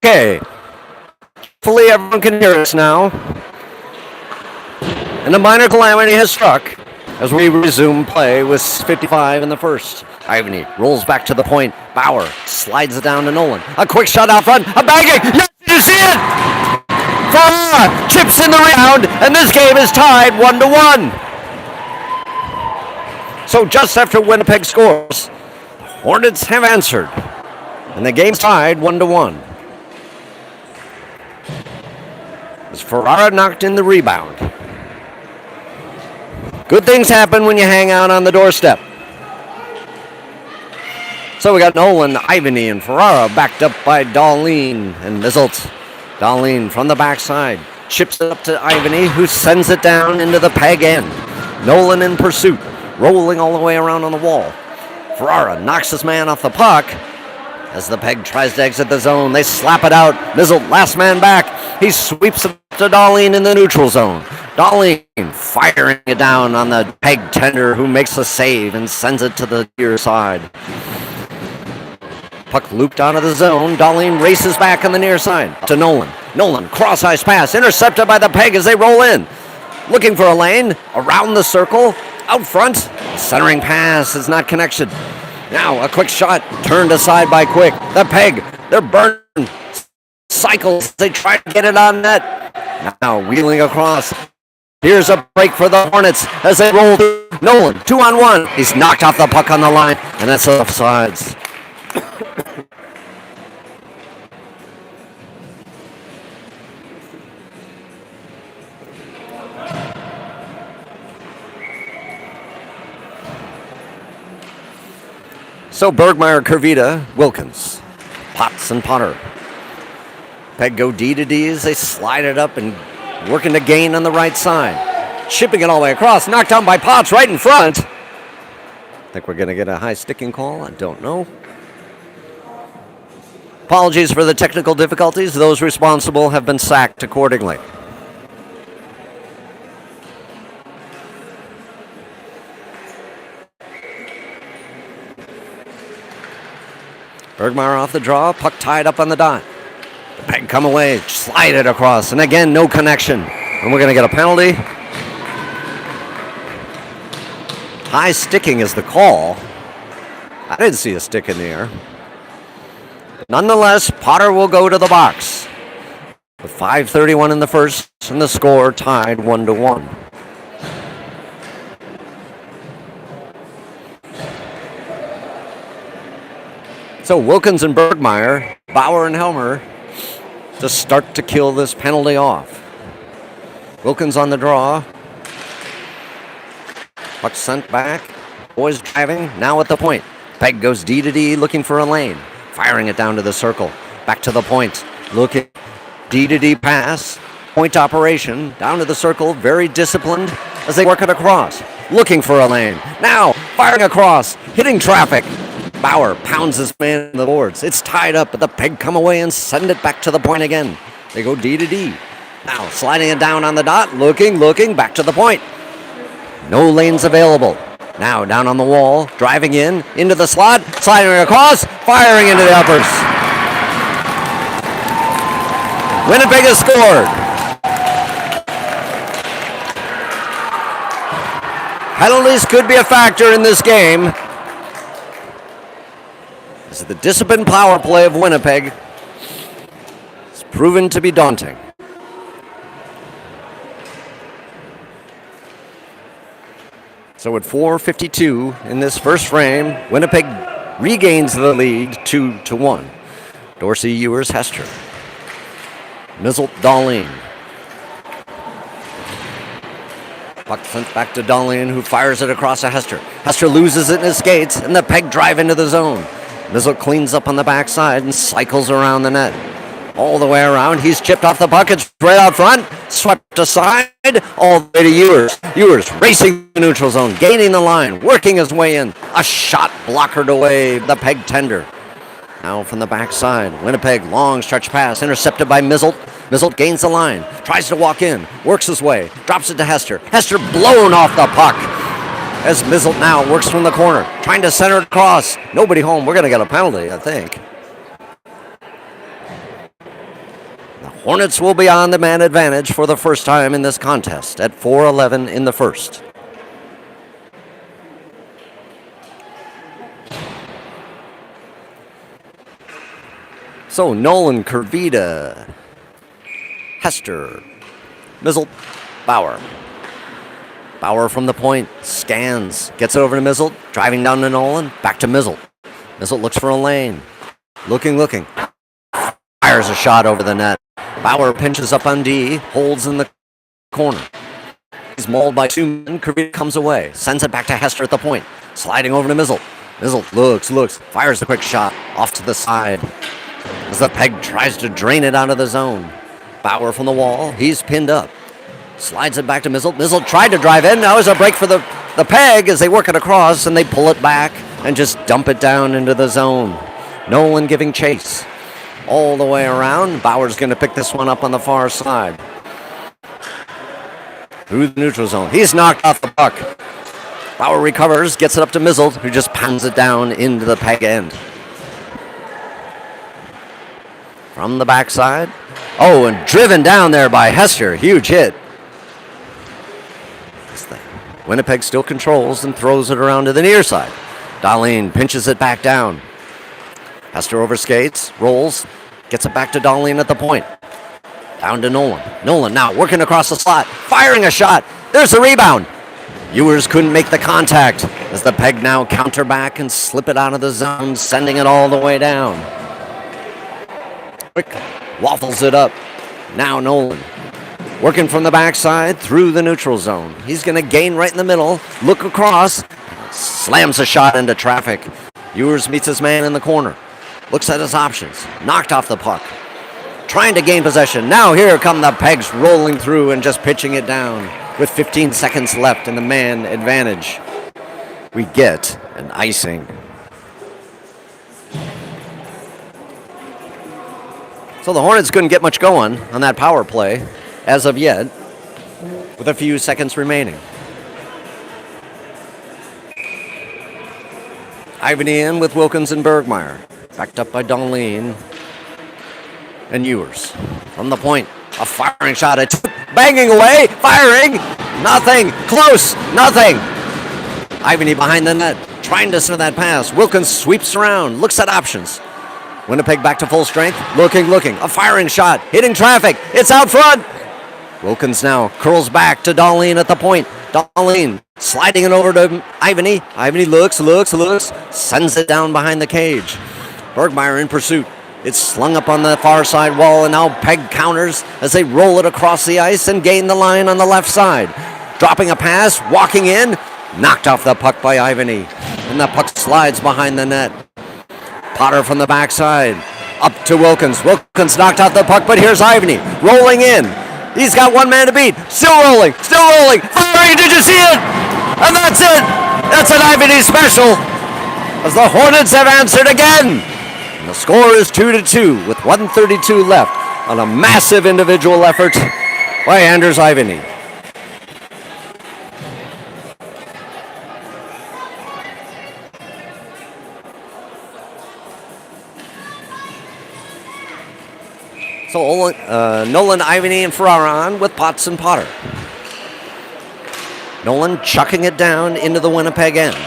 Okay. Hopefully everyone can hear us now. And a minor calamity has struck as we resume play with 55 in the first. Ivany rolls back to the point. Bauer slides it down to Nolan. A quick shot out front. A banging. Yes, did you see it? Farrar chips in the rebound, and this game is tied 1-1. So just after Winnipeg scores, Hornets have answered, and the game's tied 1-1. As Ferrara knocked in the rebound. Good things happen when you hang out on the doorstep. So we got Nolan, Ivany, and Ferrara backed up by Darlene and Mizzelt. Darlene from the backside chips it up to Ivany, who sends it down into the peg end. Nolan in pursuit, rolling all the way around on the wall. Ferrara knocks his man off the puck. As the peg tries to exit the zone, they slap it out. Mizzelt, last man back. He sweeps it to Darlene in the neutral zone. Darlene firing it down on the peg tender, who makes a save and sends it to the near side. Puck looped out of the zone. Darlene races back on the near side to Nolan. Nolan, cross-ice pass, intercepted by the peg as they roll in. Looking for a lane, around the circle, out front. Centering pass is not connected. Now a quick shot, turned aside by Quick. The peg, they're burning. Cycles, they try to get it on net. Now wheeling across. Here's a break for the Hornets as they roll through. Nolan, 2-on-1. He's knocked off the puck on the line, and that's offsides. So Bergmeyer, Kervita, Wilkins, Potts, and Potter. Peg go D to D as they slide it up and working to gain on the right side. Chipping it all the way across, knocked down by Potts right in front. Think we're going to get a high sticking call? I don't know. Apologies for the technical difficulties. Those responsible have been sacked accordingly. Bergmeyer off the draw, puck tied up on the dot. The peg come away, slide it across, and again, no connection. And we're going to get a penalty. High sticking is the call. I didn't see a stick in the air. Nonetheless, Potter will go to the box. With 5:31 in the first, and the score tied 1-1. So Wilkins and Bergmeyer, Bauer and Helmer to start to kill this penalty off. Wilkins on the draw. Puck sent back. Boys driving, now at the point. Peg goes D to D looking for a lane. Firing it down to the circle. Back to the point. Looking. D to D pass. Point operation. Down to the circle. Very disciplined as they work it across. Looking for a lane. Now firing across. Hitting traffic. Bauer pounds his man in the boards. It's tied up, but the peg come away and send it back to the point again. They go D to D. Now sliding it down on the dot. Looking, back to the point. No lanes available. Now down on the wall, driving in, into the slot, sliding across, firing into the uppers. Winnipeg has scored. Penalties could be a factor in this game. This is the disciplined power play of Winnipeg. It's proven to be daunting. So at 4:52 in this first frame, Winnipeg regains the lead 2-1. Dorsey, Ewers, Hester. Mizzelt, Darlene. Puck sent back to Darlene, who fires it across to Hester. Hester loses it in his skates, and the peg drive into the zone. Mizzelt cleans up on the backside and cycles around the net. All the way around, he's chipped off the puck. It's right out front, swept aside, all the way to Ewers. Ewers racing the neutral zone, gaining the line, working his way in. A shot blockered away the peg tender. Now from the backside, Winnipeg, long stretch pass, intercepted by Mizzelt. Mizzelt gains the line, tries to walk in, works his way, drops it to Hester. Hester blown off the puck. As Mizzelt now works from the corner, trying to center it across. Nobody home. We're going to get a penalty, I think. Hornets will be on the man advantage for the first time in this contest at 4:11 in the first. So Nolan, Kervita, Hester, Mizzle, Bauer. Bauer from the point, scans, gets it over to Mizzle, driving down to Nolan, back to Mizzle. Mizzle looks for a lane. Looking. Fires a shot over the net. Bauer pinches up on D, holds in the corner. He's mauled by two men. Kervita comes away, sends it back to Hester at the point, sliding over to Mizzle. Mizzle looks, fires a quick shot off to the side as the Peg tries to drain it out of the zone. Bauer from the wall, he's pinned up. Slides it back to Mizzle. Mizzle tried to drive in. Now is a break for the Peg as they work it across and they pull it back and just dump it down into the zone. Nolan giving chase all the way around. Bauer's going to pick this one up on the far side. Through the neutral zone. He's knocked off the puck. Bauer recovers, gets it up to Mizzle, who just pounds it down into the Peg end. From the backside. Oh, and driven down there by Hester. Huge hit. Winnipeg still controls and throws it around to the near side. Darlene pinches it back down. Hester overskates, rolls, gets it back to Darlene at the point. Down to Nolan. Nolan now working across the slot, firing a shot. There's the rebound. Ewers couldn't make the contact as the Peg now counter back and slip it out of the zone, sending it all the way down. Quick waffles it up. Now Nolan. Working from the backside through the neutral zone. He's going to gain right in the middle. Look across. Slams a shot into traffic. Ewers meets his man in the corner. Looks at his options. Knocked off the puck. Trying to gain possession. Now here come the Pegs rolling through and just pitching it down. With 15 seconds left in the man advantage. We get an icing. So the Hornets couldn't get much going on that power play. As of yet, with a few seconds remaining. Ivany in with Wilkins and Bergmeyer. Backed up by Darlene and Ewers. From the point, a firing shot. Banging away, firing. Nothing. Close. Nothing. Ivany behind the net, trying to send that pass. Wilkins sweeps around, looks at options. Winnipeg back to full strength. Looking. A firing shot. Hitting traffic. It's out front. Wilkins now curls back to Darlene at the point. Darlene sliding it over to Ivany. Ivany looks, sends it down behind the cage. Bergmeyer in pursuit. It's slung up on the far side wall, and now Peg counters as they roll it across the ice and gain the line on the left side. Dropping a pass, walking in, knocked off the puck by Ivany. And the puck slides behind the net. Potter from the backside. Up to Wilkins. Wilkins knocked out the puck, but here's Ivany rolling in. He's got one man to beat. Still rolling. Firing, did you see it? And that's it. That's an Ivany special. As the Hornets have answered again. And the score is 2-2 with 1:32 left on a massive individual effort by Anders Ivany. So Nolan, Ivany, and Ferraron with Potts and Potter. Nolan chucking it down into the Winnipeg end.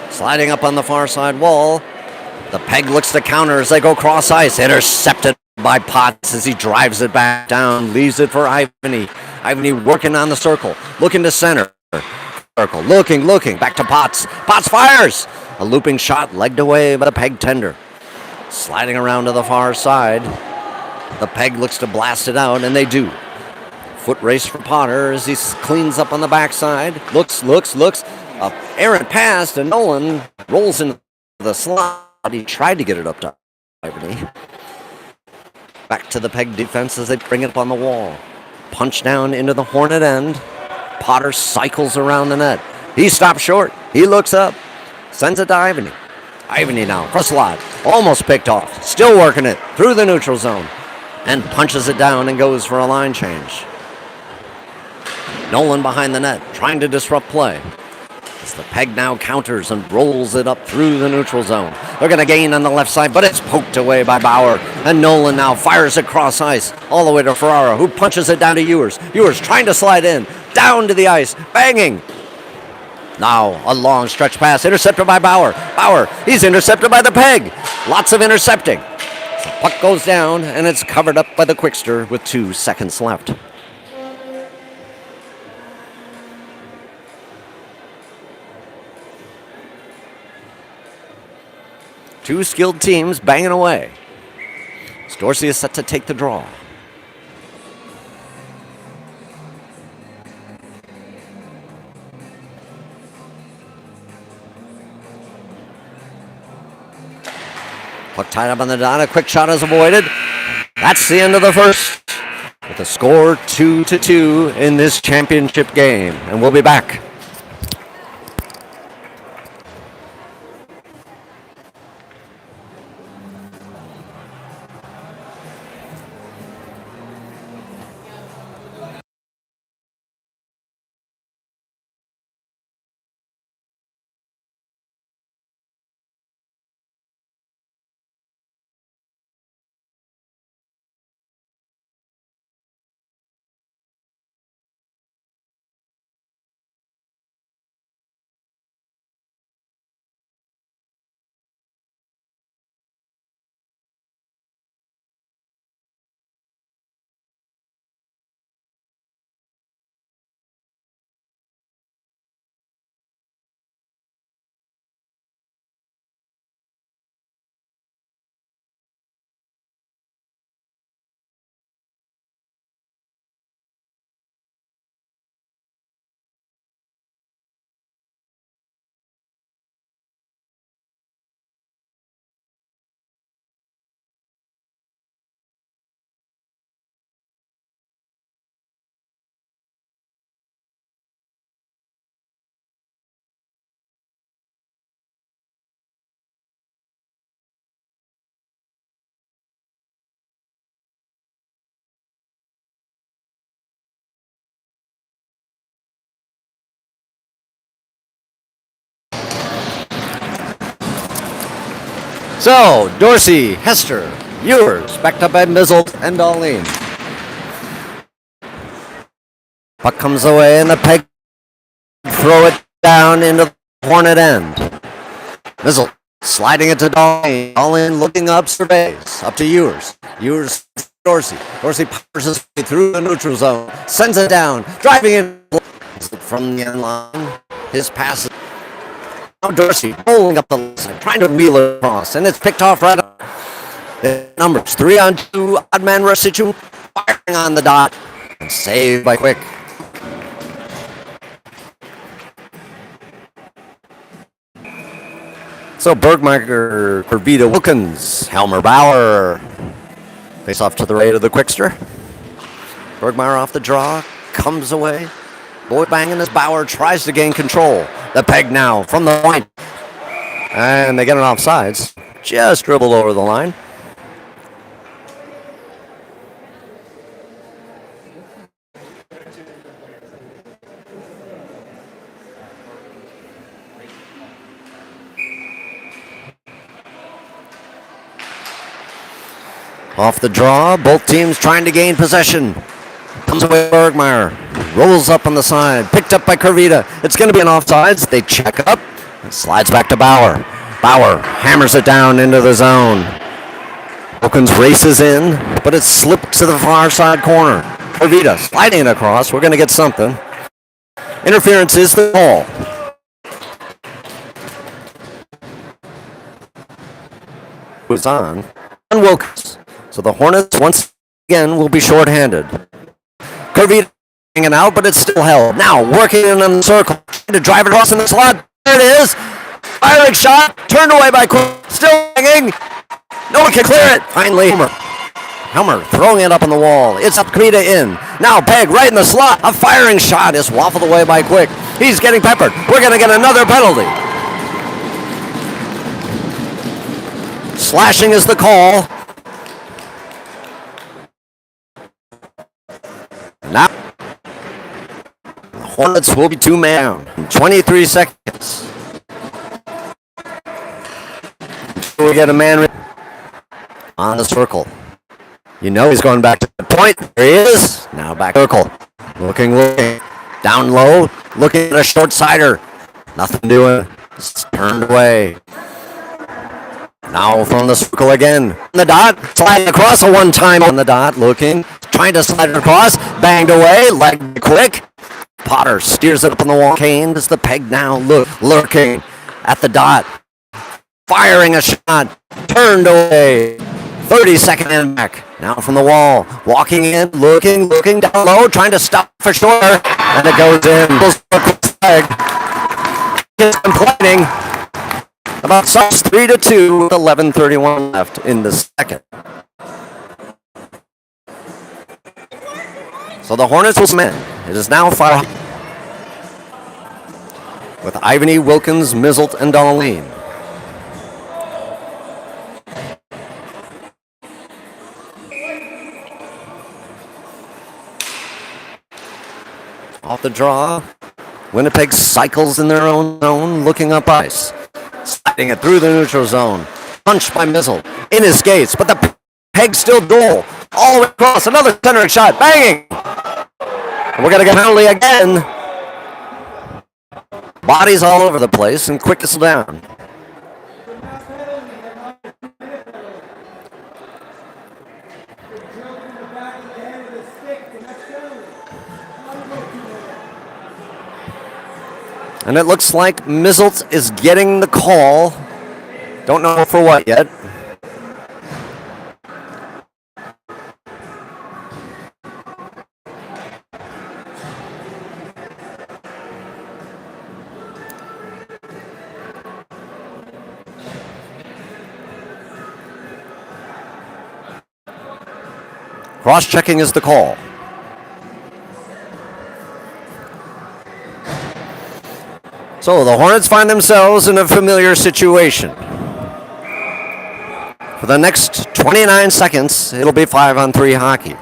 Sliding up on the far side wall. The Peg looks to counter as they go cross ice. Intercepted by Potts as he drives it back down. Leaves it for Ivany. Ivany working on the circle. Looking to center. Circle. Looking. Back to Potts. Potts fires. A looping shot legged away by the Peg tender. Sliding around to the far side. The Peg looks to blast it out, and they do. Foot race for Potter as he cleans up on the backside. Looks. Errant pass, and Nolan rolls into the slot. He tried to get it up to Ivany. Back to the Peg defense as they bring it up on the wall. Punch down into the Hornet end. Potter cycles around the net. He stops short. He looks up. Sends it to Ivany. Ivany now for slot. Almost picked off. Still working it through the neutral zone. And punches it down and goes for a line change. Nolan behind the net, trying to disrupt play. As the Peg now counters and rolls it up through the neutral zone. They're going to gain on the left side, but it's poked away by Bauer. And Nolan now fires across ice all the way to Ferrara, who punches it down to Ewers. Ewers trying to slide in, down to the ice, banging. Now a long stretch pass, intercepted by Bauer. Bauer, he's intercepted by the Peg. Lots of intercepting. The puck goes down, and it's covered up by the Quickster with 2 seconds left. Two skilled teams banging away. Dorsey is set to take the draw. Puck tied up on the dot. A quick shot is avoided. That's the end of the first. With the score 2-2 in this championship game. And we'll be back. So, Dorsey, Hester, Ewers, backed up by Mizzle and Darlene. Puck comes away and the Peg throw it down into the Hornet end. Mizzle sliding it to Darlene. Darlene looking up, surveys. Up to Ewers. Ewers, Dorsey. Dorsey powers his way through the neutral zone. Sends it down. Driving in from the end line. His pass. Now Dorsey rolling up the left side, trying to wheel it across, and it's picked off right up. Numbers 3-on-2, odd man rush situation, firing on the dot, and saved by Quick. So Bergmeier, Corvita, Wilkins, Helmer, Bauer. Face off to the right of the Quickster. Bergmeier off the draw, comes away. Boy banging as Bauer tries to gain control. The Peg now from the point. And they get it offsides. Just dribbled over the line. Off the draw, both teams trying to gain possession. Comes away Bergmeier. Rolls up on the side. Picked up by Corvita. It's going to be an offsides. They check up. And slides back to Bauer. Bauer hammers it down into the zone. Wilkins races in, but it slipped to the far side corner. Corvita sliding it across. We're going to get something. Interference is the call. Was on Wilkins. So the Hornets once again will be shorthanded. Corvita hanging out, but it's still held. Now working in on the circle. Trying to drive it across in the slot. There it is. Firing shot. Turned away by Quick. Still hanging. No one can clear it. Finally, Helmer throwing it up on the wall. It's up Corvita in. Now Peg right in the slot. A firing shot is waffled away by Quick. He's getting peppered. We're going to get another penalty. Slashing is the call. Now, Hornets will be 2-man down in 23 seconds. We get a man on the circle. You know he's going back to the point. There he is. Now back circle. Looking. Down low. Looking at a short sider. Nothing doing. It's turned away. Now from the circle again. The dot. Sliding across a one-time on the dot. Looking. Trying to slide it across. Banged away. Leg quick. Potter steers it up on the wall. Kane is the peg now. Lurking at the dot. Firing a shot. Turned away. 30-second end back. Now from the wall. Walking in. Looking down low. Trying to stop for sure. And it goes in. Just complaining about Sucks 3-2 with 11:31 left in the second. So the Hornets will submit. It is now 5 with Ivany, Wilkins, Mizzelt, and Darlene. Off the draw, Winnipeg cycles in their own zone, looking up ice. Sliding it through the neutral zone. Punched by Mizzelt. In his skates, but the peg still dual. All the way across, another centering shot, banging! And we're going to get penalty again. Bodies all over the place and quick to slow down. And it looks like Mizzelt is getting the call. Don't know for what yet. Cross-checking is the call. So the Hornets find themselves in a familiar situation. For the next 29 seconds, it'll be 5-on-3 hockey.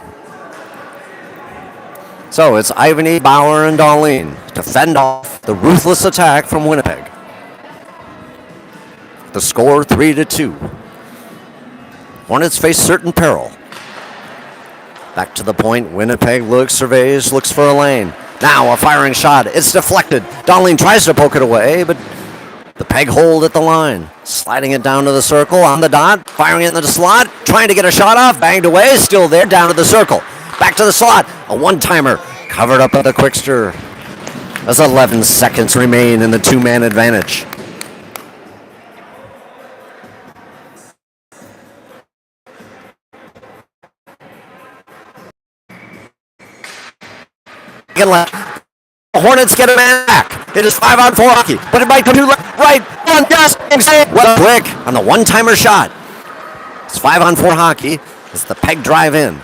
So it's Ivany, Bauer, and Darlene to fend off the ruthless attack from Winnipeg. The score 3-2. Hornets face certain peril. Back to the point. Winnipeg looks, surveys, looks for a lane. Now a firing shot. It's deflected. Darlene tries to poke it away, but the peg hold at the line. Sliding it down to the circle on the dot. Firing it into the slot. Trying to get a shot off. Banged away. Still there. Down to the circle. Back to the slot. A one-timer. Covered up by the quickster. As 11 seconds remain in the two-man advantage. The Hornets get a man back. It is 5-on-4 hockey, but it might come to left, right, one, yes, well, quick on the one-timer shot. It's 5-on-4 hockey as the peg drive in.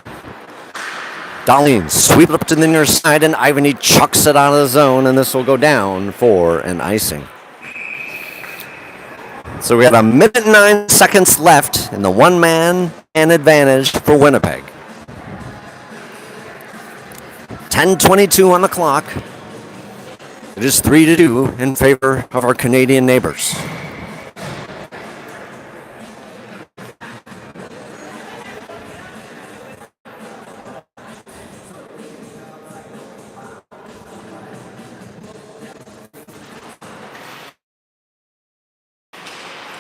Darlene sweeps it up to the near side, and Ivany chucks it out of the zone, and this will go down for an icing. So we have 1 minute and 9 seconds left in the one-man advantage for Winnipeg. 10:22 on the clock. It is 3-2 in favor of our Canadian neighbors.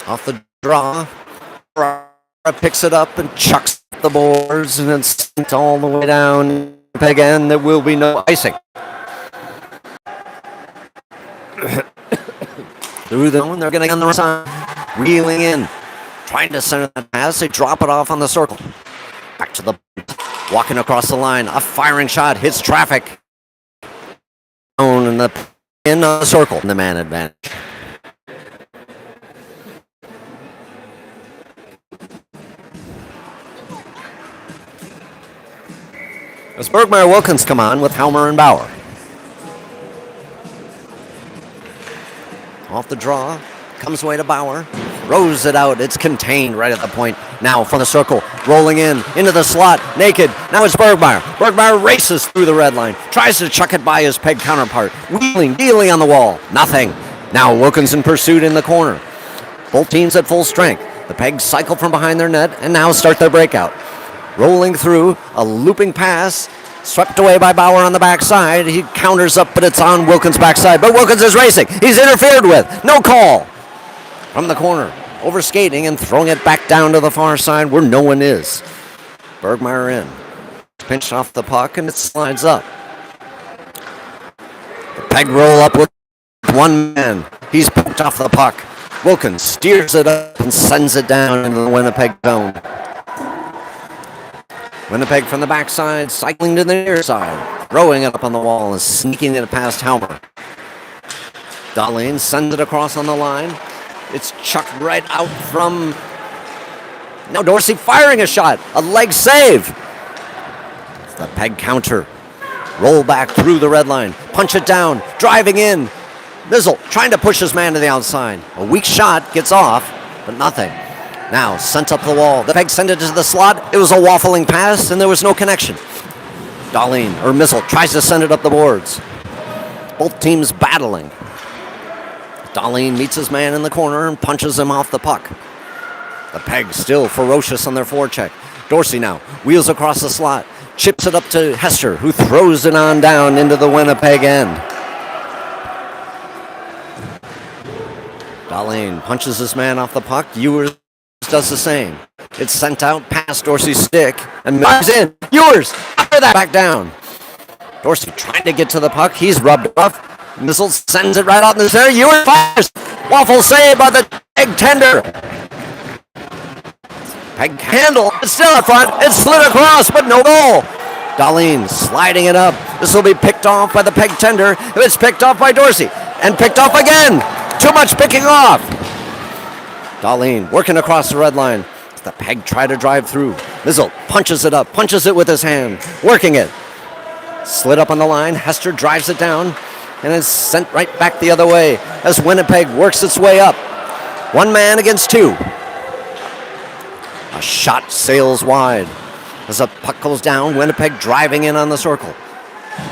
Off the draw, picks it up and chucks the boards, and it's sent all the way down. Again, there will be no icing. Through the one, they're getting on the side, reeling in, trying to center the pass. They drop it off on the circle. Back to the walking across the line. A firing shot hits traffic. In the circle, in the man advantage. As Bergmeyer Wilkins come on with Helmer and Bauer. Off the draw, comes away to Bauer. throws it out. It's contained right at the point. Now from the circle, rolling in, into the slot, naked. Now it's Bergmeyer. Bergmeyer races through the red line, tries to chuck it by his Peg counterpart. Wheeling, dealing on the wall. Nothing. Now Wilkinson pursued in the corner. Both teams at full strength. The Pegs cycle from behind their net and now start their breakout. Rolling through, a looping pass, swept away by Bauer on the backside. He counters up, but it's on Wilkins' backside. But Wilkins is racing. He's interfered with. No call. From the corner, over skating and throwing it back down to the far side where no one is. Bergmeyer in. Pinched off the puck and it slides up. The Peg roll up with one man. He's poked off the puck. Wilkins steers it up and sends it down into the Winnipeg zone. Winnipeg from the backside, cycling to the near side, throwing it up on the wall and sneaking it past Helmer. Dahlin sends it across on the line. It's chucked right out from... Now Dorsey firing a shot. A leg save. It's the Peg counter. Roll back through the red line. Punch it down. Driving in. Mizzle trying to push his man to the outside. A weak shot gets off, but nothing. Now sent up the wall. The Peg send it to the slot. It was a waffling pass, and there was no connection. Mizzle tries to send it up the boards. Both teams battling. Dahlin meets his man in the corner and punches him off the puck. The Peg still ferocious on their forecheck. Dorsey now wheels across the slot. Chips it up to Hester, who throws it on down into the Winnipeg end. Dahlin punches his man off the puck. Ewers does the same. It's sent out past Dorsey's stick and moves in. Ewers after that back down. Dorsey trying to get to the puck. He's rubbed off. Mizzle sends it right out in the center. Ewers fires. Waffle save by the Peg tender. Peg handle. It's still up front. It's slid across, but no goal. Dahlin sliding it up. This will be picked off by the Peg tender. It's picked off by Dorsey. And picked off again. Too much picking off. Dahlin working across the red line. The Peg try to drive through. Mizzle punches it up. Punches it with his hand. Working it. Slid up on the line. Hester drives it down. And is sent right back the other way as Winnipeg works its way up. One man against two. A shot sails wide. As the puck goes down, Winnipeg driving in on the circle.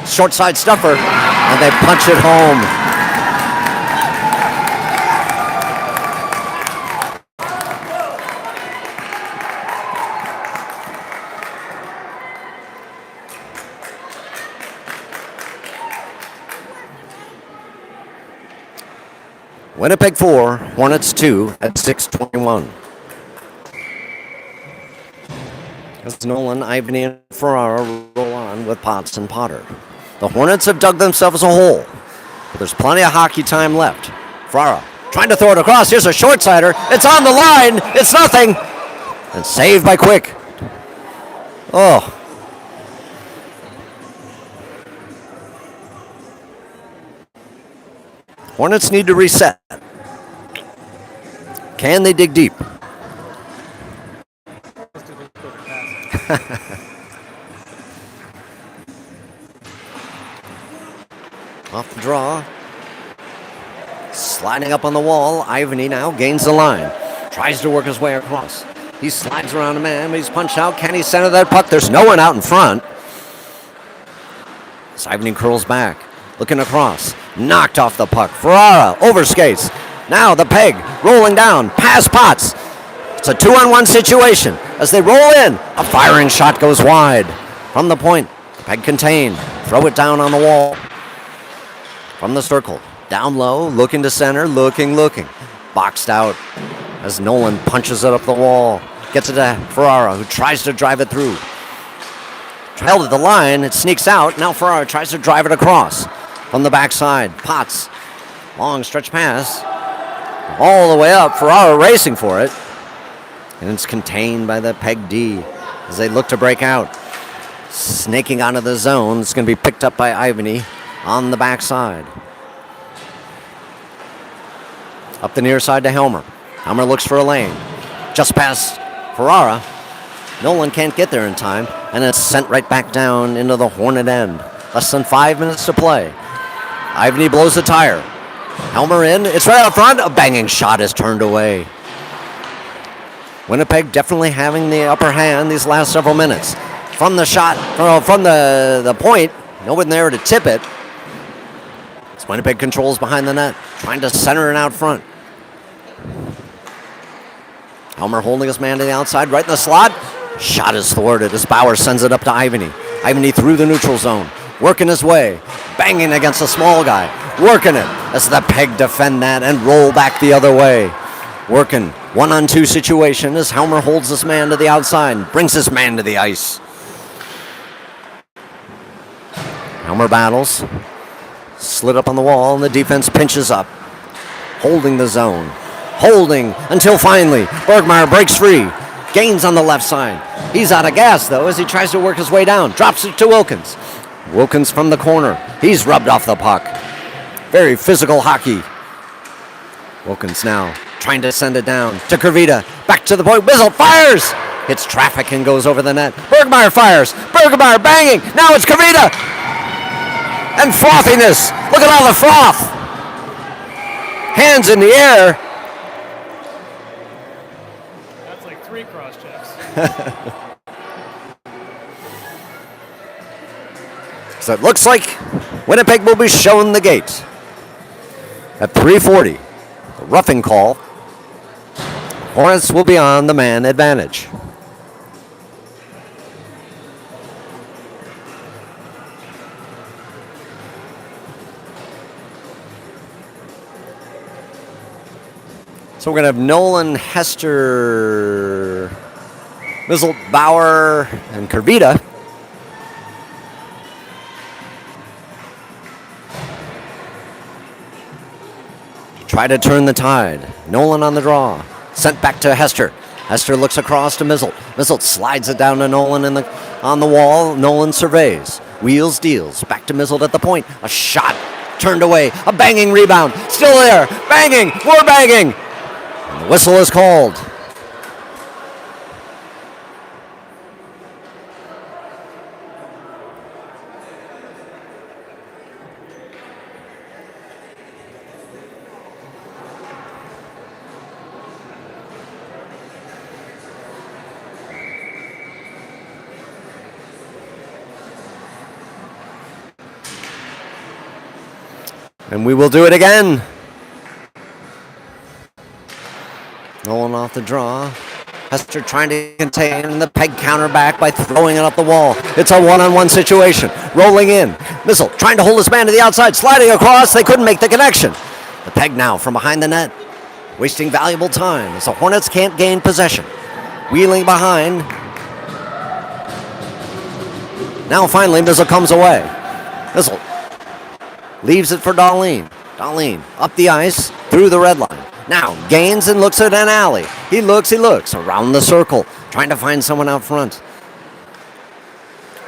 Short side stuffer, and they punch it home. Winnipeg 4, Hornets 2 at 6:21. As Nolan, Ivany, and Ferrara roll on with Potts and Potter. The Hornets have dug themselves a hole, but there's plenty of hockey time left. Ferrara trying to throw it across. Here's a short-sider. It's on the line. It's nothing. And saved by Quick. Oh. Hornets need to reset. Can they dig deep? Off the draw. Sliding up on the wall. Ivany now gains the line. Tries to work his way across. He slides around a man, but he's punched out. Can he center that puck? There's no one out in front. So Ivany curls back. Looking across. Knocked off the puck. Ferrara overskates. Now the Peg rolling down. Past Potts. It's a 2-on-1 situation. As they roll in, a firing shot goes wide. From the point, the Peg contained. Throw it down on the wall. From the circle. Down low, looking to center, looking. Boxed out as Nolan punches it up the wall. Gets it to Ferrara, who tries to drive it through. Held at the line, it sneaks out. Now Ferrara tries to drive it across. From the backside, Potts. Long stretch pass. All the way up, Ferrara racing for it. And it's contained by the Peg D as they look to break out. Snaking onto the zone. It's going to be picked up by Ivany on the backside. Up the near side to Helmer. Helmer looks for a lane. Just past Ferrara. Nolan can't get there in time. And it's sent right back down into the Hornet end. Less than 5 minutes to play. Ivany blows the tire. Helmer in. It's right out front. A banging shot is turned away. Winnipeg definitely having the upper hand these last several minutes. From the shot, from the point, no one there to tip it. As Winnipeg controls behind the net, trying to center it out front. Helmer holding his man to the outside, right in the slot. Shot is thwarted as Bauer sends it up to Ivany. Ivany through the neutral zone, working his way, banging against a small guy, working it as the Peg defend that and roll back the other way. Working one-on-two situation as Helmer holds this man to the outside and brings this man to the ice. Helmer battles, slid up on the wall, and the defense pinches up, holding the zone. Holding until finally Bergmeyer breaks free, gains on the left side. He's out of gas, though, as he tries to work his way down. Drops it to Wilkins. Wilkins from the corner. He's rubbed off the puck. Very physical hockey. Wilkins now trying to send it down to Kurvita. Back to the point. Whistle fires. Hits traffic and goes over the net. Bergmeyer fires. Bergmeyer banging. Now it's Kurvita. And frothiness. Look at all the froth. Hands in the air. That's like 3 cross checks. So it looks like Winnipeg will be shown the gate. At 3:40, the roughing call. Hornets will be on the man advantage. So we're going to have Nolan, Hester, Mizzle, Bauer, and Kurvita. Try to turn the tide. Nolan on the draw. Sent back to Hester. Hester looks across to Mizzle. Mizzle slides it down to Nolan on the wall. Nolan surveys. Wheels, deals. Back to Mizzle at the point. A shot turned away. A banging rebound. Still there. Banging. More banging. And the whistle is called. And we will do it again. Nolan off the draw. Hester trying to contain the Peg counter back by throwing it up the wall. It's a one-on-one situation. Rolling in. Mizzle trying to hold his man to the outside. Sliding across. They couldn't make the connection. The Peg now from behind the net. Wasting valuable time as the Hornets can't gain possession. Wheeling behind. Now finally Mizzle comes away. Mizzle leaves it for Darlene. Darlene up the ice, through the red line. Now gains and looks at an alley. He looks around the circle, trying to find someone out front.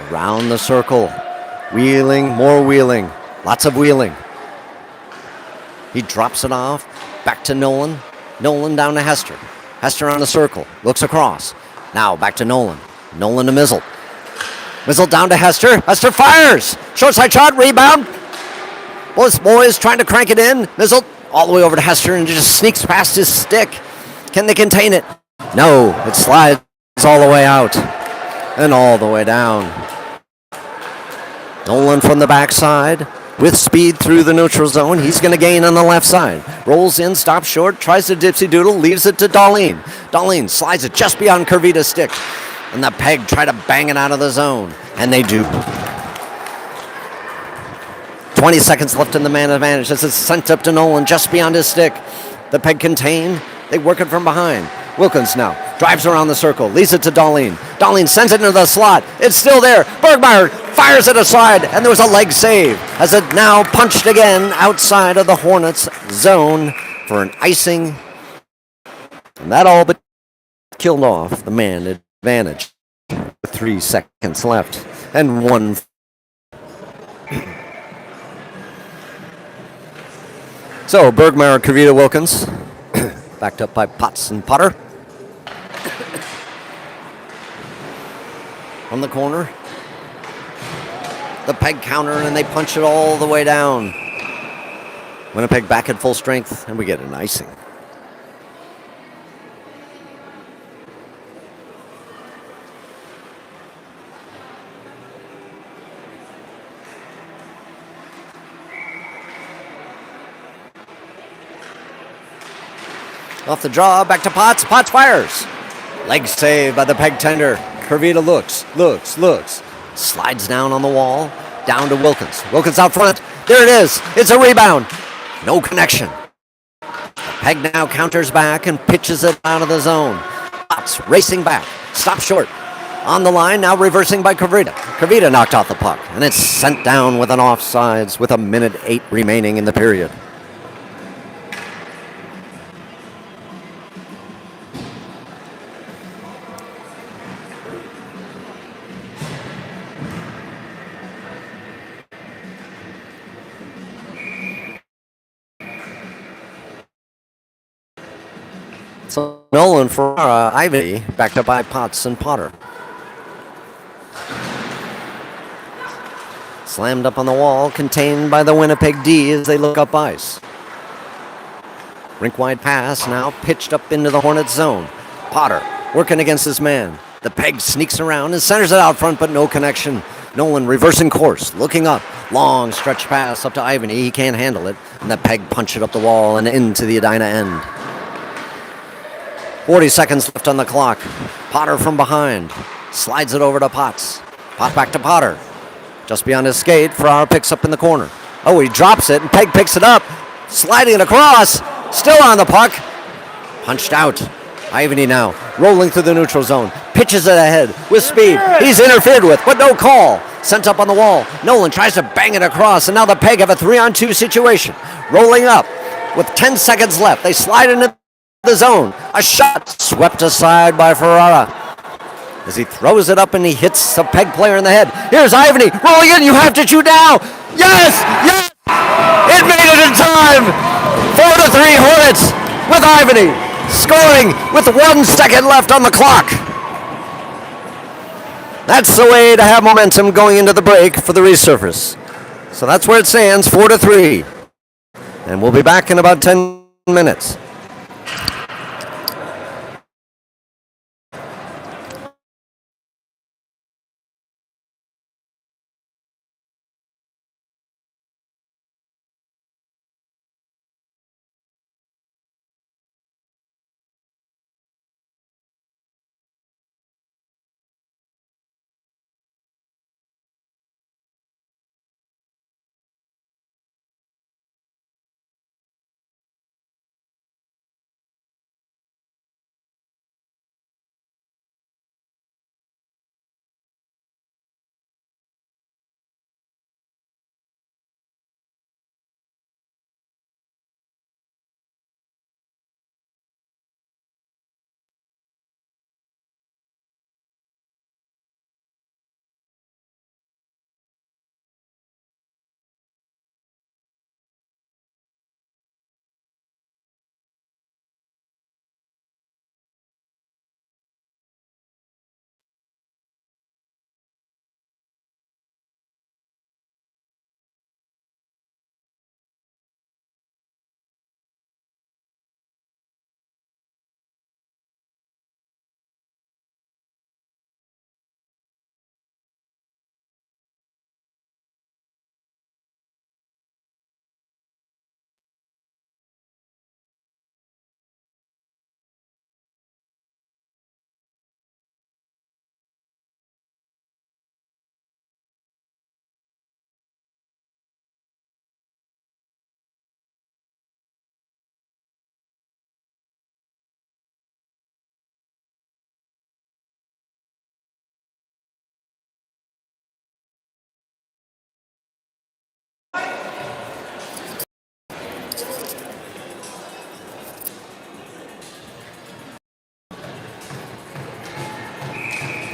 Around the circle. Wheeling, more wheeling. Lots of wheeling. He drops it off, back to Nolan. Nolan down to Hester. Hester on the circle, looks across. Now back to Nolan. Nolan to Mizzle. Mizzle down to Hester. Hester fires! Short side shot, rebound. Boys trying to crank it in. Mizzle all the way over to Hester and just sneaks past his stick. Can they contain it? No, it slides all the way out and all the way down. Nolan from the backside with speed through the neutral zone. He's going to gain on the left side. Rolls in, stops short, tries to dipsy doodle, leaves it to Darlene. Darlene slides it just beyond Kurvita's stick. And the Peg try to bang it out of the zone. And they do. 20 seconds left in the man advantage as it's sent up to Nolan just beyond his stick. The Peg contained. They work it from behind. Wilkins now drives around the circle, leads it to Darlene. Darlene sends it into the slot. It's still there. Bergmeyer fires it aside, and there was a leg save as it now punched again outside of the Hornets zone for an icing. And that all but killed off the man advantage with 3 seconds left and 1. So, Bergmeyer, Kurvita, Wilkins, backed up by Potts and Potter. From the corner, the Peg counter, and they punch it all the way down. Winnipeg back at full strength, and we get an icing. Off the draw, back to Potts. Potts fires. Leg save by the peg tender. Kervita looks. Slides down on the wall. Down to Wilkins. Wilkins out front. There it is. It's a rebound. No connection. Peg now counters back and pitches it out of the zone. Potts racing back. Stop short. On the line, now reversing by Kervita. Kervita knocked off the puck, and it's sent down with an offsides with 1:08 remaining in the period. So Nolan, Ferrara, Ivy, backed up by Potts and Potter. Slammed up on the wall, contained by the Winnipeg D as they look up ice. Rink-wide pass now pitched up into the Hornets zone. Potter working against his man. The peg sneaks around and centers it out front, but no connection. Nolan reversing course, looking up. Long stretch pass up to Ivany. He can't handle it. And the peg punched it up the wall and into the Edina end. 40 seconds left on the clock. Potter from behind. Slides it over to Potts. Pot back to Potter. Just beyond his skate, Ferrara picks up in the corner. Oh, he drops it, and Peg picks it up. Sliding it across. Still on the puck. Punched out. Ivany now, rolling through the neutral zone. Pitches it ahead with speed. He's interfered with, but no call. Sent up on the wall. Nolan tries to bang it across, and now the Peg have a 3-on-2 situation. Rolling up with 10 seconds left. They slide into the zone. A shot swept aside by Ferrara. As he throws it up and he hits a Peg player in the head. Here's Ivany rolling in. You have to shoot now. Yes! It made it in time. 4-3 Hornets with Ivany scoring with 1 second left on the clock. That's the way to have momentum going into the break for the resurface. So that's where it stands, 4-3. And we'll be back in about 10 minutes.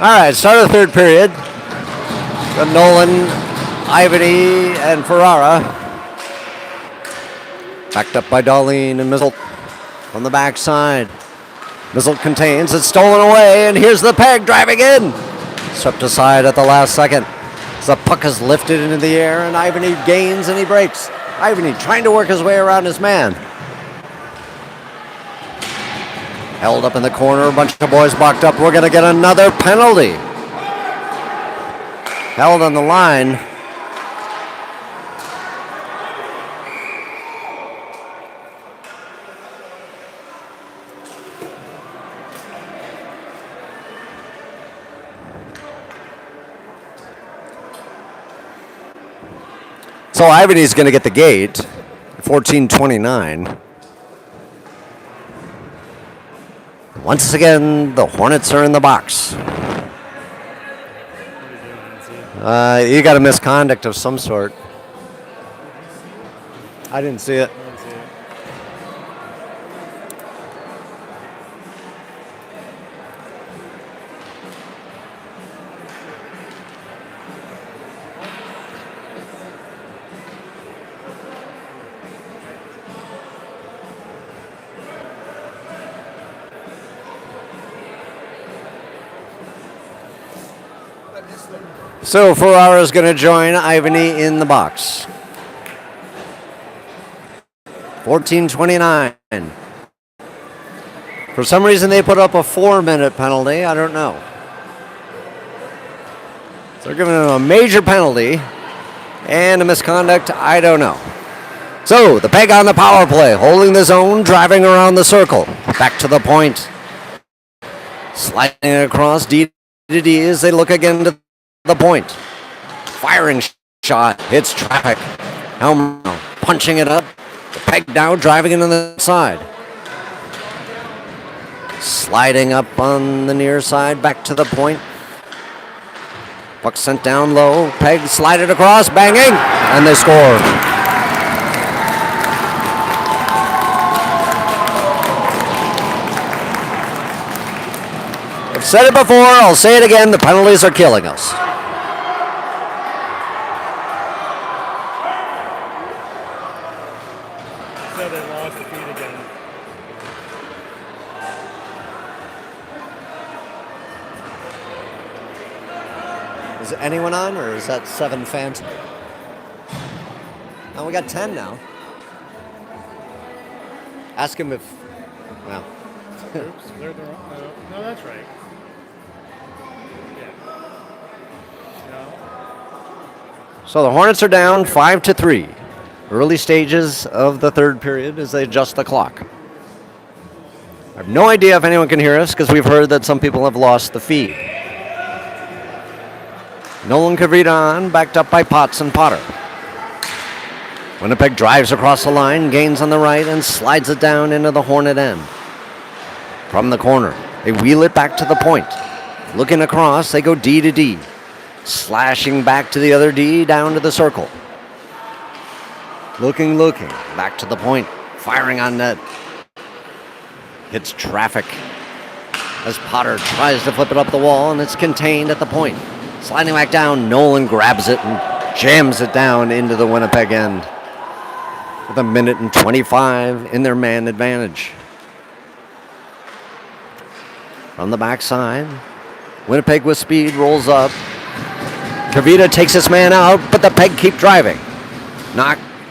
All right, start of the third period. Got Nolan, Ivany, and Ferrara. Backed up by Darlene and Mizzle on the backside. Mizzle contains, it's stolen away, and here's the Peg driving in. Swept aside at the last second. As the puck is lifted into the air, and Ivany gains and he breaks. Ivany trying to work his way around his man. Held up in the corner, a bunch of boys blocked up. We're going to get another penalty. Held on the line. So Ivaney's going to get the gate. 14:29. Once again, the Hornets are in the box. You got a misconduct of some sort. I didn't see it. So Ferrara is going to join Ivany in the box. 14:29. For some reason, they put up a 4-minute penalty. I don't know. So they're giving him a major penalty and a misconduct. I don't know. So the Peg on the power play, holding the zone, driving around the circle. Back to the point. Sliding across D to D as they look again to the point. Firing shot, hits traffic. Helm punching it up. The Peg now driving it on the side. Sliding up on the near side, back to the point. Puck sent down low. Peg slided across, banging, and they score. I've said it before, I'll say it again, the penalties are killing us. So they lost the feed again. Is anyone on, or is that 7 fans? Oh, we got 10 now. Ask him if, well. Oops, they're the wrong. No, that's right. Yeah. No. So the Hornets are down 5-3. Early stages of the third period as they adjust the clock. I have no idea if anyone can hear us because we've heard that some people have lost the feed. Nolan Kavita on, backed up by Potts and Potter. Winnipeg drives across the line, gains on the right, and slides it down into the Hornet end. From the corner, they wheel it back to the point. Looking across, they go D to D. Slashing back to the other D, down to the circle. Looking, back to the point. Firing on net. Hits traffic as Potter tries to flip it up the wall, and it's contained at the point. Sliding back down, Nolan grabs it and jams it down into the Winnipeg end. With 1:25 in their man advantage. From the backside, Winnipeg with speed rolls up. Kavita takes his man out, but the Peg keep driving.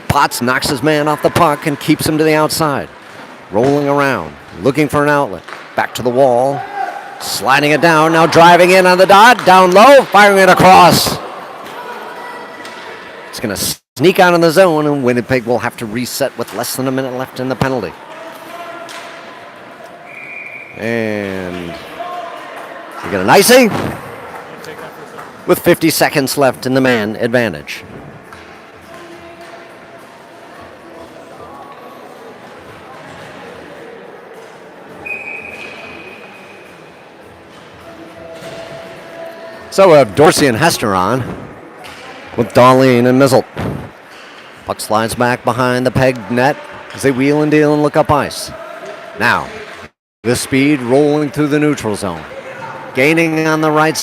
Potts knocks his man off the puck and keeps him to the outside. Rolling around, looking for an outlet. Back to the wall. Sliding it down, now driving in on the dot, down low, firing it across. It's going to sneak out in the zone, and Winnipeg will have to reset with less than a minute left in the penalty. And we get an icing with 50 seconds left in the man advantage. So we have Dorsey and Hester on with Darlene and Mizzle. Puck slides back behind the Peg net as they wheel and deal and look up ice. Now, with speed rolling through the neutral zone. Gaining on the right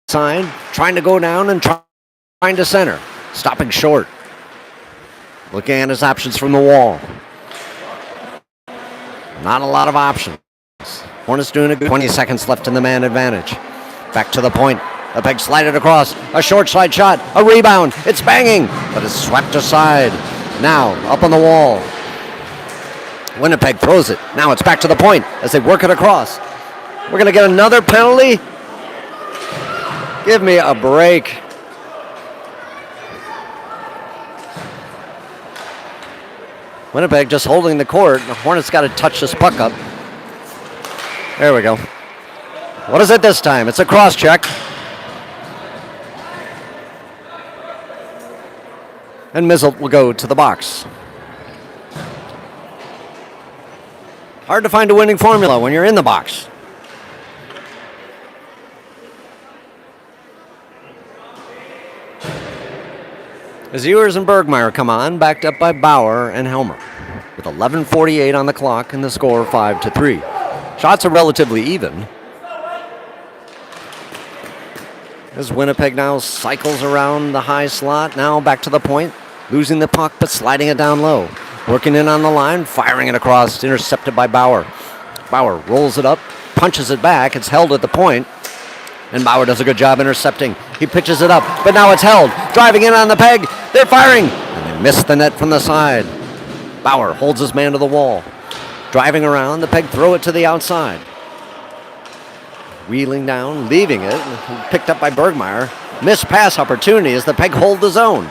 side, trying to go down and trying to center. Stopping short. Looking at his options from the wall. Not a lot of options. Hornets doing a good 20 seconds left in the man advantage. Back to the point. The Peg slided across. A short side shot. A rebound. It's banging, but it's swept aside. Now, up on the wall. Winnipeg throws it. Now it's back to the point as they work it across. We're going to get another penalty. Give me a break. Winnipeg just holding the court. The Hornets got to touch this puck up. There we go. What is it this time? It's a cross check. And Mizzle will go to the box. Hard to find a winning formula when you're in the box. As Ewers and Bergmeyer come on, backed up by Bauer and Helmer, with 11:48 on the clock and the score 5-3. Shots are relatively even. As Winnipeg now cycles around the high slot, now back to the point, losing the puck but sliding it down low. Working in on the line, firing it across, intercepted by Bauer. Bauer rolls it up, punches it back, it's held at the point, and Bauer does a good job intercepting. He pitches it up, but now it's held. Driving in on the peg, they're firing, and they miss the net from the side. Bauer holds his man to the wall. Driving around, the peg throw it to the outside. Wheeling down, leaving it, picked up by Bergmeyer. Missed pass opportunity as the peg hold the zone.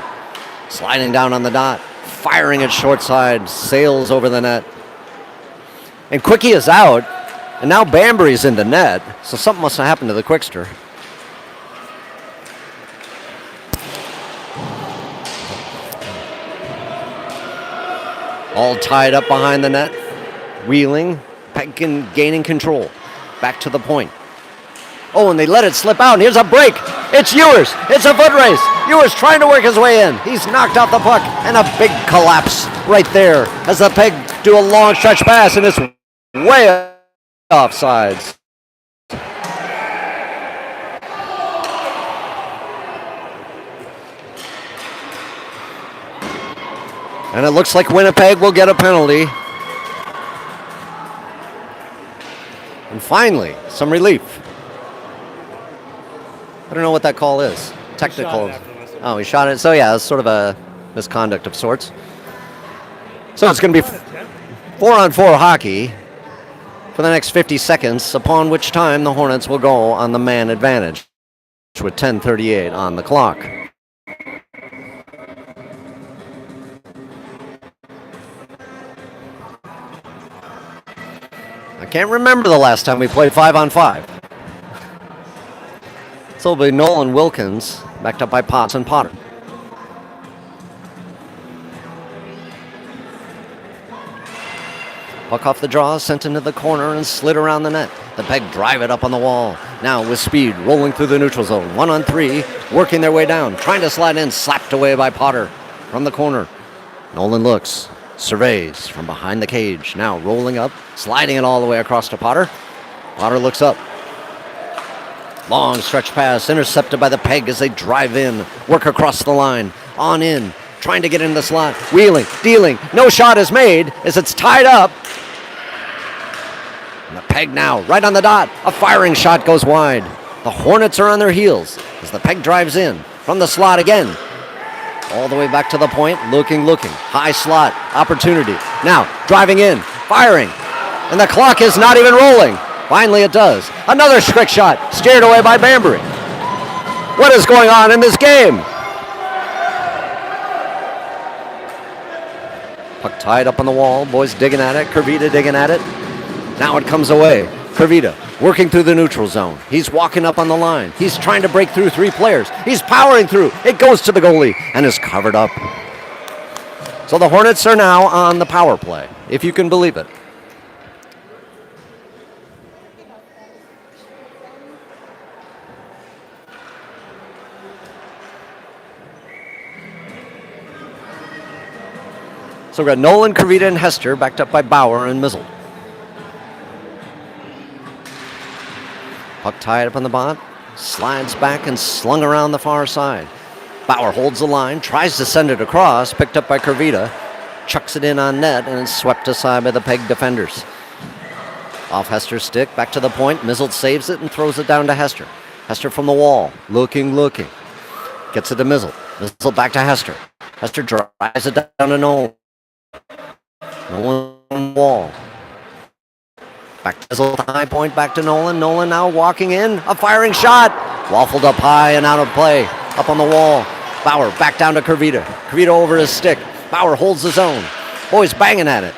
Sliding down on the dot, firing it short side, sails over the net. And Quickie is out, and now Bambury's in the net, so something must have happened to the Quickster. All tied up behind the net, wheeling, peg gaining control. Back to the point. Oh, and they let it slip out, and here's a break. It's Ewers. It's a foot race. Ewers trying to work his way in. He's knocked out the puck, and a big collapse right there as the peg do a long stretch pass, and it's way offsides. And it looks like Winnipeg will get a penalty. And finally, some relief. I don't know what that call is. Technical. Oh, he shot it. So yeah, it's sort of a misconduct of sorts. So it's going to be 4-on-4 hockey for the next 50 seconds, upon which time the Hornets will go on the man advantage with 10:38 on the clock. I can't remember the last time we played 5-on-5. So it'll be Nolan Wilkins, backed up by Potts and Potter. Puck off the draw, sent into the corner and slid around the net. The peg drive it up on the wall. Now with speed, rolling through the neutral zone. 1-on-3, working their way down, trying to slide in, slapped away by Potter from the corner. Nolan looks, surveys from behind the cage. Now rolling up, sliding it all the way across to Potter. Potter looks up. Long stretch pass, intercepted by the peg as they drive in, work across the line, on in, trying to get into the slot, wheeling, dealing. No shot is made as it's tied up. And the peg now, right on the dot. A firing shot goes wide. The Hornets are on their heels as the peg drives in from the slot again. All the way back to the point, looking. High slot, opportunity. Now, driving in, firing. And the clock is not even rolling. Finally it does. Another trick shot, steered away by Bambury. What is going on in this game? Puck tied up on the wall, boys digging at it, Kurvita digging at it. Now it comes away. Kurvita working through the neutral zone. He's walking up on the line. He's trying to break through three players. He's powering through. It goes to the goalie and is covered up. So the Hornets are now on the power play, if you can believe it. So we've got Nolan, Kurvita, and Hester backed up by Bauer and Mizzle. Puck tied up on the bot, slides back and slung around the far side. Bauer holds the line, tries to send it across, picked up by Kurvita, chucks it in on net, and it's swept aside by the peg defenders. Off Hester's stick, back to the point, Mizzle saves it and throws it down to Hester. Hester from the wall, looking. Gets it to Mizzle. Mizzle back to Hester. Hester drives it down to Nolan. Nolan wall. Back to Mizzle, high point, back to Nolan. Nolan now walking in, a firing shot. Waffled up high and out of play. Up on the wall. Bauer back down to Kurvita. Kurvita over his stick. Bauer holds his own. Boys banging at it.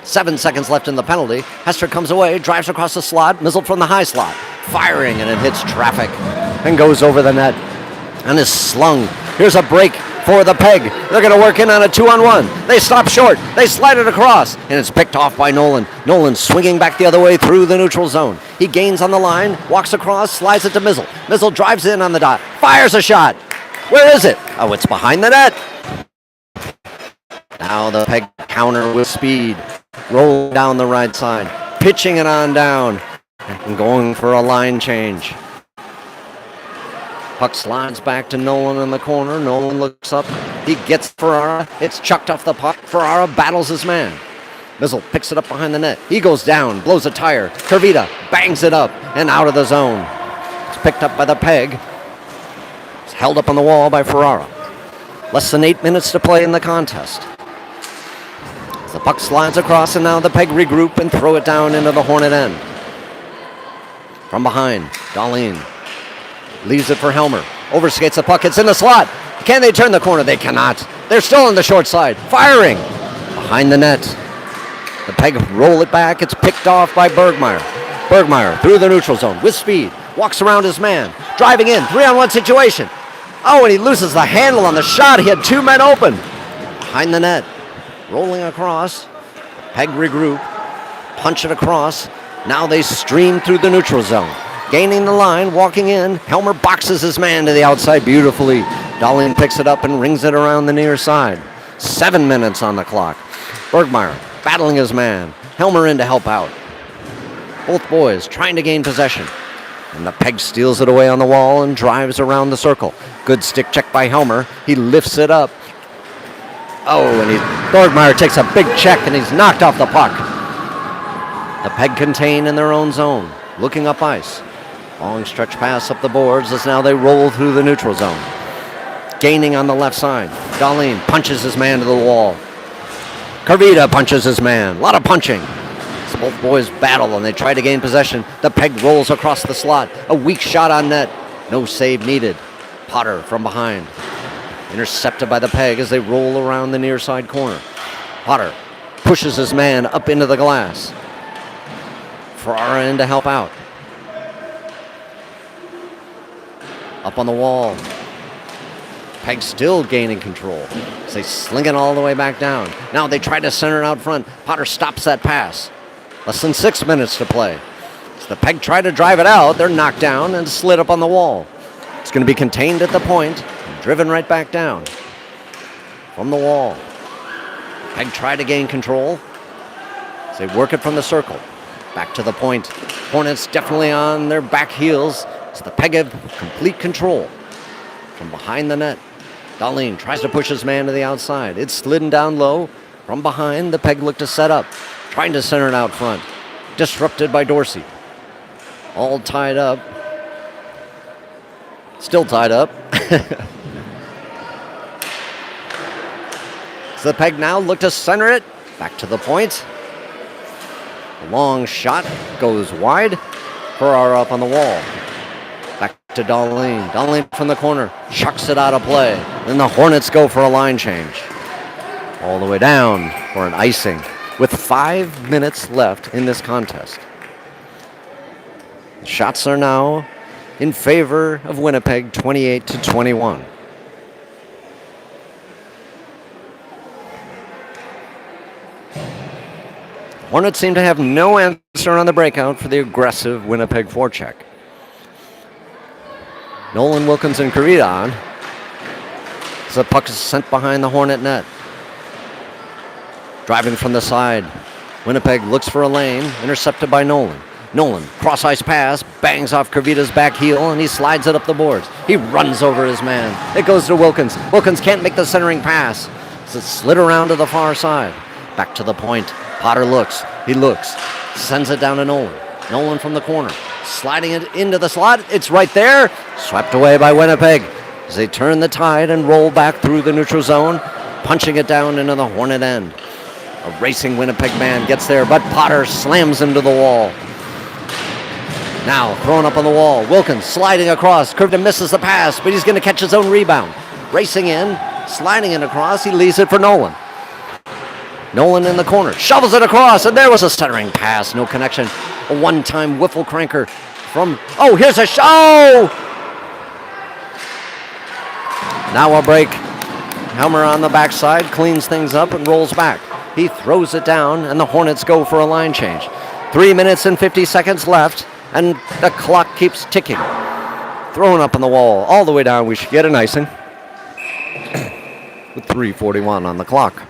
7 seconds left in the penalty. Hester comes away, drives across the slot. Mizzle from the high slot. Firing, and it hits traffic and goes over the net and is slung. Here's a break for the Peg. They're going to work in on a 2-on-1. They stop short. They slide it across, and it's picked off by Nolan. Nolan swinging back the other way through the neutral zone. He gains on the line, walks across, slides it to Mizzle. Mizzle drives in on the dot, fires a shot. Where is it? Oh, it's behind the net. Now the Peg counter with speed, rolling down the right side, pitching it on down, and going for a line change. Puck slides back to Nolan in the corner. Nolan looks up. He gets Ferrara. It's chucked off the puck. Ferrara battles his man. Mizzle picks it up behind the net. He goes down, blows a tire. Kurvita bangs it up and out of the zone. It's picked up by the Peg. It's held up on the wall by Ferrara. Less than 8 minutes to play in the contest. As the puck slides across, and now the Peg regroup and throw it down into the Hornet end. From behind, Dahlin leaves it for Helmer. Overskates the puck. It's in the slot. Can they turn the corner? They cannot. They're still on the short side. Firing. Behind the net. The Peg roll it back. It's picked off by Bergmeyer. Bergmeyer through the neutral zone with speed. Walks around his man. Driving in. 3-on-1 situation. Oh, and he loses the handle on the shot. He had 2 men open. Behind the net. Rolling across. Peg regroup. Punch it across. Now they stream through the neutral zone. Gaining the line, walking in. Helmer boxes his man to the outside beautifully. Dahlin picks it up and rings it around the near side. 7 minutes on the clock. Bergmeyer battling his man. Helmer in to help out. Both boys trying to gain possession. And the Peg steals it away on the wall and drives around the circle. Good stick check by Helmer. He lifts it up. Oh, and Bergmeyer takes a big check and he's knocked off the puck. The Peg contain in their own zone. Looking up ice. Long stretch pass up the boards as now they roll through the neutral zone. Gaining on the left side. Dahlin punches his man to the wall. Kurvita punches his man. A lot of punching. So both boys battle and they try to gain possession. The Peg rolls across the slot. A weak shot on net. No save needed. Potter from behind. Intercepted by the Peg as they roll around the near side corner. Potter pushes his man up into the glass. Ferrara in to help out. Up on the wall. Peg still gaining control. So they sling it all the way back down. Now they try to center it out front. Potter stops that pass. Less than 6 minutes to play. So the Peg try to drive it out. They're knocked down and slid up on the wall. It's going to be contained at the point. Driven right back down. From the wall. Peg try to gain control. So they work it from the circle. Back to the point. Hornets definitely on their back heels. So the Peg have complete control. From behind the net. Dahlin tries to push his man to the outside. It's slidden down low. From behind, the Peg look to set up. Trying to center it out front. Disrupted by Dorsey. All tied up. Still tied up. So the Peg now look to center it. Back to the point. A long shot goes wide. Ferrara up on the wall. Back to Dahlin. Dahlin from the corner. Chucks it out of play. Then the Hornets go for a line change. All the way down for an icing. With 5 minutes left in this contest. The shots are now in favor of Winnipeg, 28-21. Hornets seem to have no answer on the breakout for the aggressive Winnipeg forecheck. Nolan, Wilkins, and Kurvita on. As the puck is sent behind the Hornet net. Driving from the side. Winnipeg looks for a lane, intercepted by Nolan. Nolan, cross-ice pass, bangs off Kurvita's back heel, and he slides it up the boards. He runs over his man. It goes to Wilkins. Wilkins can't make the centering pass. So it's slid around to the far side. Back to the point. Potter looks. He looks. Sends it down to Nolan. Nolan from the corner. Sliding it into the slot. It's right there. Swept away by Winnipeg as they turn the tide and roll back through the neutral zone, punching it down into the Hornet end. A racing Winnipeg man gets there, but Potter slams him to the wall. Now thrown up on the wall. Wilkins sliding across. Kurvita misses the pass, but he's going to catch his own rebound. Racing in, sliding it across. He leaves it for Nolan. Nolan in the corner, shovels it across, and there was a stuttering pass. No connection. A one-time wiffle cranker from... Oh, here's a shot! Oh! Now a break. Helmer on the backside cleans things up and rolls back. He throws it down, and the Hornets go for a line change. 3 minutes and 50 seconds left, and the clock keeps ticking. Thrown up on the wall, all the way down. We should get an icing. With 3:41 on the clock.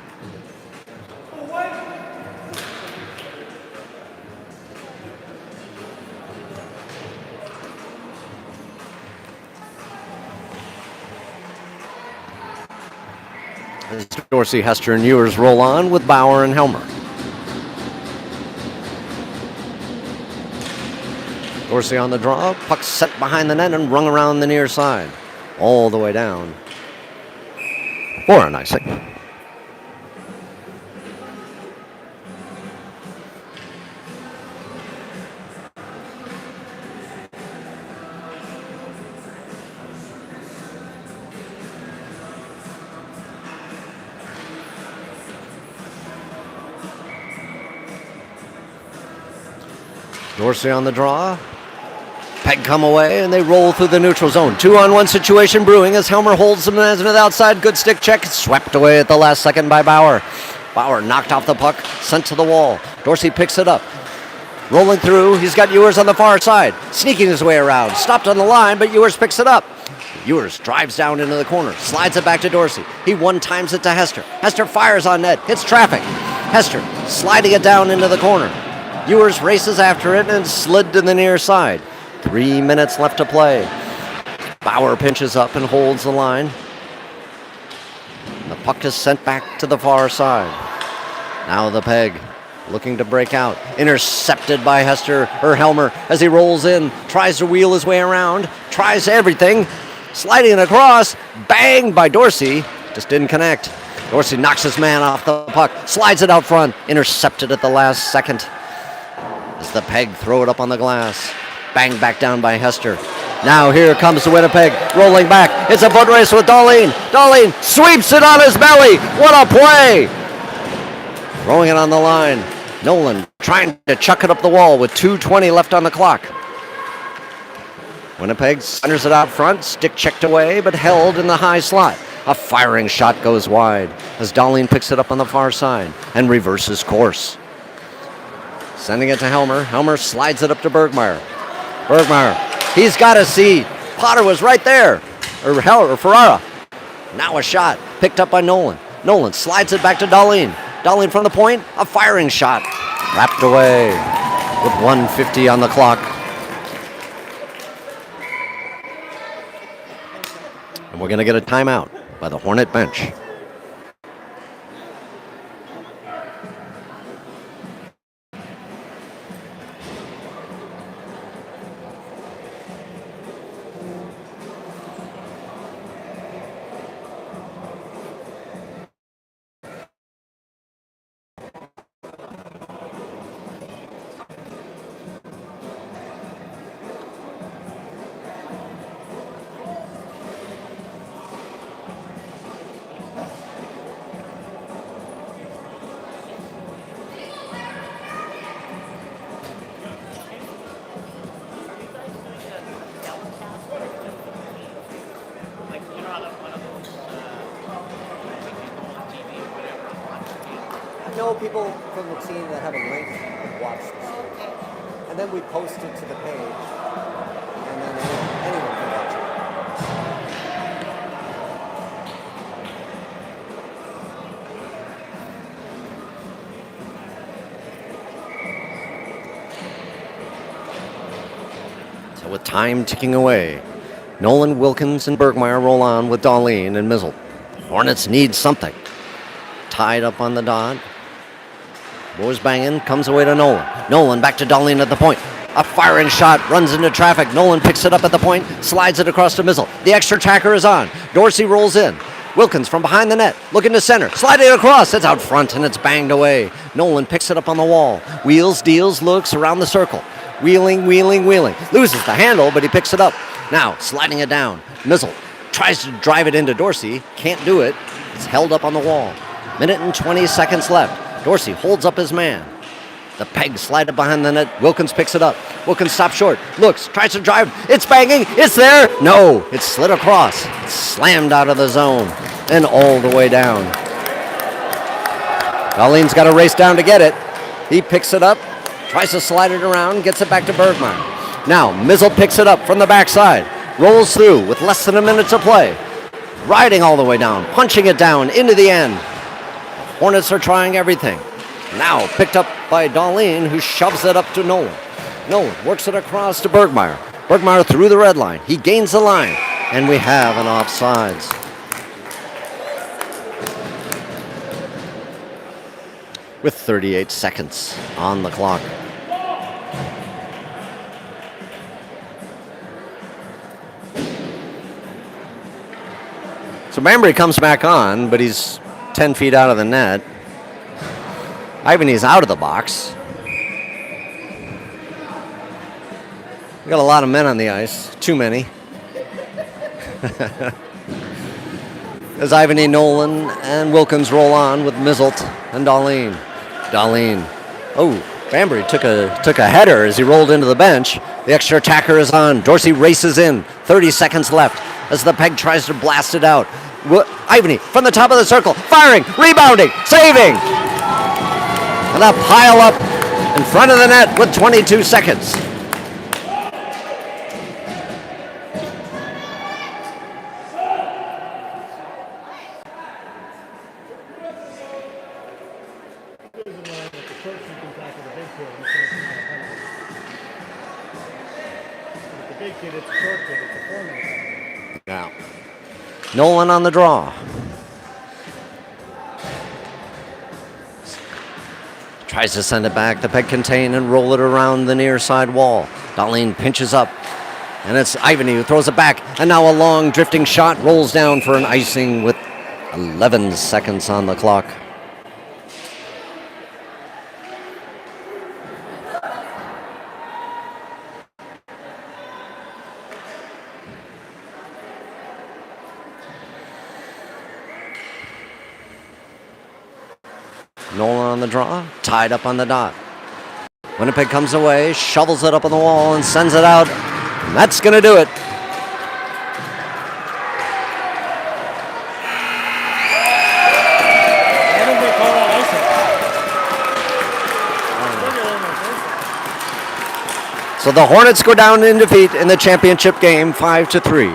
As Dorsey, Hester, and Ewers roll on with Bauer and Helmer. Dorsey on the draw, puck set behind the net and rung around the near side. All the way down. For an icing. Dorsey on the draw. Peg come away, and they roll through the neutral zone. 2-on-1 situation brewing as Helmer holds him as an outside. Good stick check. Swept away at the last second by Bauer. Bauer knocked off the puck, sent to the wall. Dorsey picks it up. Rolling through, he's got Ewers on the far side. Sneaking his way around. Stopped on the line, but Ewers picks it up. Ewers drives down into the corner. Slides it back to Dorsey. He one-times it to Hester. Hester fires on net. Hits traffic. Hester sliding it down into the corner. Ewers races after it and slid to the near side. 3 minutes left to play. Bauer pinches up and holds the line. The puck is sent back to the far side. Now the Peg looking to break out. Intercepted by Helmer as he rolls in. Tries to wheel his way around. Tries everything. Sliding across. Banged by Dorsey. Just didn't connect. Dorsey knocks his man off the puck. Slides it out front. Intercepted at the last second. As the Peg throw it up on the glass. Banged back down by Hester. Now here comes the Winnipeg, rolling back. It's a foot race with Dahlin. Dahlin sweeps it on his belly. What a play! Throwing it on the line. Nolan trying to chuck it up the wall with 2:20 left on the clock. Winnipeg centers it out front. Stick checked away, but held in the high slot. A firing shot goes wide as Dahlin picks it up on the far side and reverses course. Sending it to Helmer. Helmer slides it up to Bergmeyer. Bergmeyer, he's got a seat. Potter was right there. Or Ferrara. Now a shot. Picked up by Nolan. Nolan slides it back to Dahlin. Dahlin from the point. A firing shot. Wrapped away with 1:50 on the clock. And we're going to get a timeout by the Hornet bench. know people from the team that have a link and watch this. Okay. And then we post it to the page, and then anyone can watch it. So with time ticking away, Nolan, Wilkins, and Bergmeyer roll on with Dahlin and Mizzle. The Hornets need something. Tied up on the dot. Boys banging, comes away to Nolan. Nolan back to Dahlin at the point. A firing shot, runs into traffic. Nolan picks it up at the point, slides it across to Mizzle. The extra tacker is on. Dorsey rolls in. Wilkins from behind the net, looking to center, sliding across. It's out front and it's banged away. Nolan picks it up on the wall. Wheels, deals, looks around the circle. Wheeling. Loses the handle, but he picks it up. Now, sliding it down. Mizzle tries to drive it into Dorsey. Can't do it. It's held up on the wall. Minute and 20 seconds left. Dorsey holds up his man. The peg slided behind the net. Wilkins picks it up. Wilkins stops short. Looks, tries to drive. It's banging. It's there. No, it's slid across. It's slammed out of the zone. and all the way down. Darlene's got to race down to get it. He picks it up, tries to slide it around, gets it back to Bergmeyer. Now, Mizzle picks it up from the backside, rolls through with less than a minute to play. Riding all the way down, punching it down into the end. Hornets are trying everything. Now picked up by Darlene, who shoves it up to Nolan. Nolan works it across to Bergmeyer. Bergmeyer through the red line. He gains the line, and we have an offsides. With 38 seconds on the clock. So Banbury comes back on, but he's 10 feet out of the net. Ivany's out of the box. We got a lot of men on the ice. Too many. As Ivany, Nolan, and Wilkins roll on with Mizzle and Darlene. Darlene. Oh, Banbury took a header as he rolled into the bench. The extra attacker is on. Dorsey races in. 30 seconds left as the Peg tries to blast it out. Ivany from the top of the circle, firing, rebounding, saving. And a pile up in front of the net with 22 seconds. Now, Nolan on the draw. Tries to send it back. The Peg contain and roll it around the near side wall. Darlene pinches up. And it's Ivany who throws it back. And now a long drifting shot rolls down for an icing with 11 seconds on the clock. Nolan on the draw, tied up on the dot. Winnipeg comes away, shovels it up on the wall, and sends it out. And that's going to do it. Why didn't they call that icing? So the Hornets go down in defeat in the championship game, 5-3.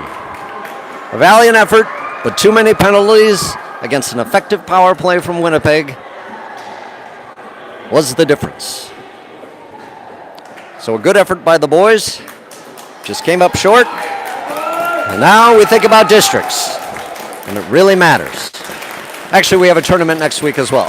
A valiant effort, but too many penalties against an effective power play from Winnipeg was the difference. So a good effort by the boys. Just came up short. And now we think about districts. And it really matters. Actually, we have a tournament next week as well.